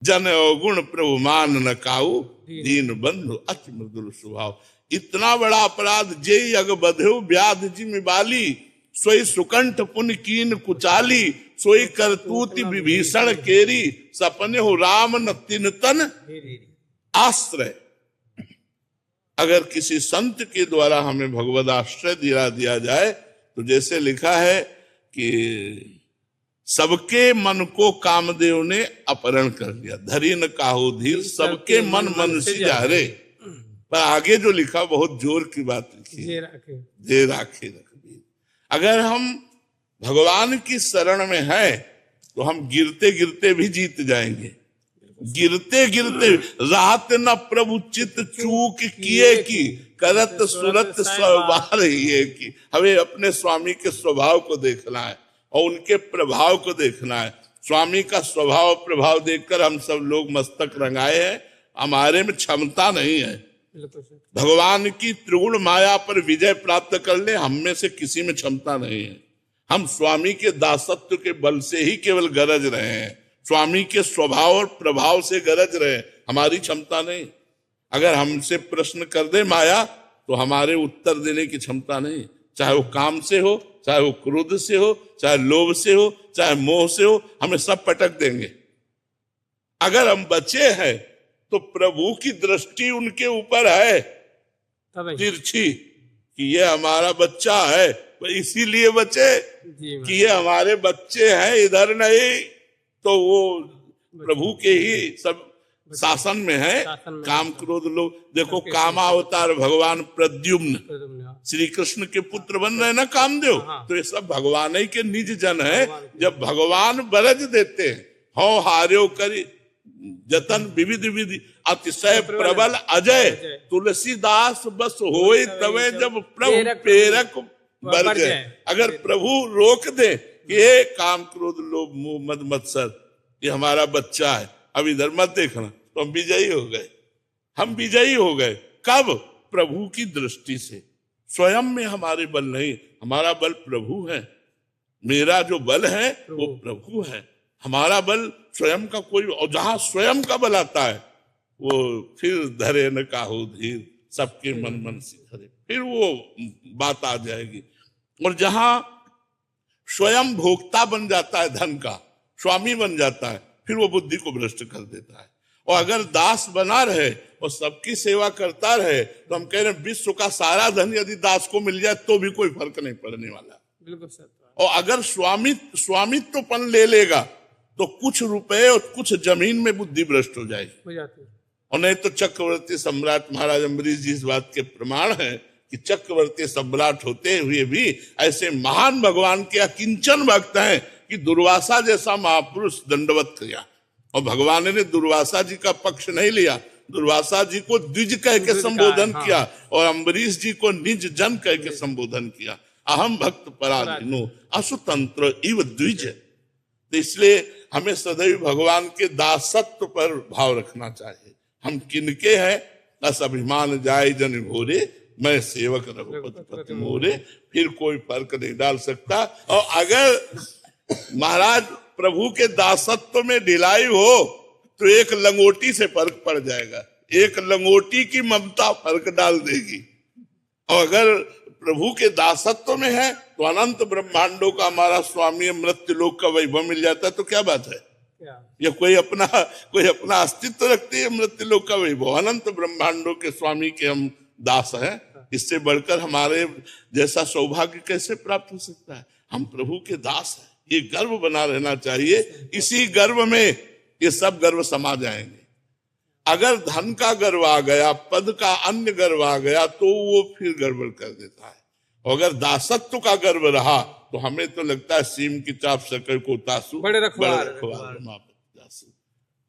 जन अवगुण प्रभु मान न काऊ, दीन बंधु अति मृदुल स्वभाव। इतना बड़ा अपराध जेई अग बधेउ व्याध जिम बाली, सोई सुकंठ पुन कीन कुचाली, सोई करतूति विभीषण केरी, सपने हो राम न तिनतन आश्रय। अगर किसी संत के द्वारा हमें भगवद आश्रय दिया जाए तो जैसे लिखा है कि सबके मन को कामदेव ने अपहरण कर लिया, धरी न काहू धीर, सबके मन मनुष्य जारे। पर आगे जो लिखा बहुत जोर की बात लिखी, जे राखे रखबीर। अगर हम भगवान की शरण में हैं तो हम गिरते गिरते भी जीत जाएंगे। गिरते गिरते रात न प्रभु चित चूक किए की, करत सुरत स्वभाव ये की। हमें अपने स्वामी के स्वभाव को देखना है और उनके प्रभाव को देखना है। स्वामी का स्वभाव प्रभाव देखकर हम सब लोग मस्तक रंगाए हैं, हमारे में क्षमता नहीं है। भगवान की त्रिगुण माया पर विजय प्राप्त कर ले, हम में से किसी में क्षमता नहीं है। हम स्वामी के दासत्व के बल से ही केवल गरज रहे हैं, स्वामी के स्वभाव और प्रभाव से गरज रहे, हमारी क्षमता नहीं। अगर हमसे प्रश्न कर दे माया तो हमारे उत्तर देने की क्षमता नहीं, चाहे वो काम से हो, चाहे वो क्रोध से हो, चाहे लोभ से हो, चाहे मोह से हो, हमें सब पटक देंगे। अगर हम बचे हैं तो प्रभु की दृष्टि उनके ऊपर है तिरछी कि ये हमारा बच्चा है, इसीलिए बचे कि ये हमारे बच्चे हैं, इधर नहीं। तो वो प्रभु के ही सब शासन में है। काम क्रोध लोग देखो, कामावतार भगवान प्रद्युम्न श्री कृष्ण के पुत्र बन रहे ना कामदेव, तो ये सब भगवान ही के निज जन है। जब भगवान बरज देते हैं, हो हार्यो करी जतन विविध विधि, अतिशय प्रबल अजय, तुलसीदास बस होए तवे जब प्रभु प्रेरक बरजे। अगर प्रभु रोक दे कि ये काम क्रोध लोभ मोह मद मत्सर ये हमारा बच्चा है, अब इधर मत देखना, तो हम विजयी हो गए। हम विजयी हो गए कब? प्रभु की दृष्टि से। स्वयं में हमारे बल नहीं, हमारा बल प्रभु है। मेरा जो बल है वो प्रभु है, हमारा बल स्वयं का कोई। और जहां स्वयं का बल आता है वो फिर धरे न काहू धीर, सबके मन मन से धरे, फिर वो बात आ जाएगी। और जहां स्वयं भोक्ता बन जाता है धन का, स्वामी बन जाता है, फिर वो बुद्धि को भ्रष्ट कर देता है। और अगर दास बना रहे और सबकी सेवा करता रहे तो हम कह रहे हैं विश्व का सारा धन यदि दास को मिल जाए तो भी कोई फर्क नहीं पड़ने वाला। बिल्कुल सर। और अगर स्वामित्वपन ले लेगा तो कुछ रुपए और कुछ जमीन में बुद्धि भ्रष्ट हो जाएगी। और नहीं तो चक्रवर्ती सम्राट महाराज अम्बरीश जी इस बात के प्रमाण है कि चक्रवर्ती सम्राट होते हुए भी ऐसे महान भगवान के अकिंचन भक्त हैं कि दुर्वासा जैसा महापुरुष दंडवत किया। और भगवान ने दुर्वासा जी का पक्ष नहीं लिया, दुर्वासा जी को द्विज कह के संबोधन किया और अम्बरीश जी को निज जन कह के संबोधन किया। अहम भक्त पराधीनो असुतंत्र इव द्विज। तो इसलिए हमें सदैव भगवान के दासत्व पर भाव रखना चाहिए। हम किनके हैं? बस अभिमान जाय जन घोरे, मैं सेवक रघुपति पति मोरे, फिर कोई फर्क नहीं डाल सकता। और अगर महाराज प्रभु के दासत्व में ढिलाई हो तो एक लंगोटी से फर्क पड़ जाएगा, एक लंगोटी की ममता फर्क डाल देगी। और अगर प्रभु के दासत्व में है तो अनंत ब्रह्मांडों का हमारा स्वामी, मृत्यु लोक का वैभव मिल जाता है, तो क्या बात है? या कोई अपना अस्तित्व रखते हैं मृत्यु लोक का वैभव। अनंत ब्रह्मांडों के स्वामी के हम दास हैं, इससे बढ़कर हमारे जैसा सौभाग्य कैसे प्राप्त हो सकता है? हम प्रभु के दास हैं, ये गर्व बना रहना चाहिए। इसी गर्व में ये सब गर्व समा जाएंगे। अगर धन का गर्व आ गया, पद का अन्य गर्व आ गया तो वो फिर गड़बड़ कर देता है। और अगर दासत्व का गर्व रहा तो हमें तो लगता है सीम की चाप शक्कर को तासु बड़े रखवार।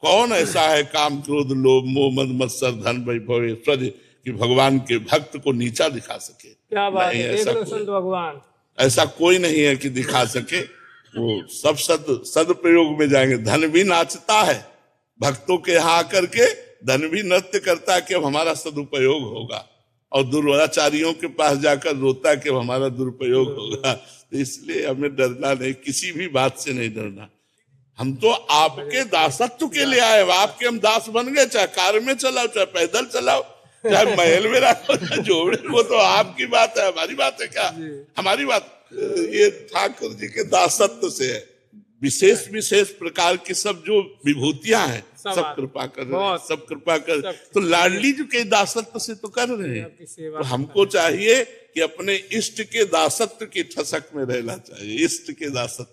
कौन ऐसा है काम क्रोध लोभ मोह मद मत्सर धन वैभव ऐश्वर्य कि भगवान के भक्त को नीचा दिखा सके? क्या बात है, भगवान ऐसा कोई नहीं है कि दिखा सके। वो सब सदप्रयोग में जाएंगे। धन भी नाचता है भक्तों के यहाँ आकर के, धन भी नृत्य करता है कि अब हमारा सदुपयोग होगा, और दुराचारियों के पास जाकर रोता है कि अब हमारा दुरुपयोग होगा। तो इसलिए हमें डरना नहीं, किसी भी बात से नहीं डरना। हम तो आपके दासत्व के लिए आए, आपके हम दास बन गए, चाहे कार में चलाओ, चाहे पैदल चलाओ, चाहे महल में रखो, चाहे जोड़े, वो तो आपकी बात है, हमारी बात है क्या? हमारी बात ये ठाकुर जी के दासत्व से है। विशेष विशेष प्रकार की सब जो विभूतियां हैं, सब कृपा कर रहे हैं, सब कृपा कर, तो लाडली जी के दासत्व से तो कर रहे हैं। तो हमको चाहिए कि अपने इष्ट के दासत्व की ठसक में रहना चाहिए, इष्ट के दासत्व।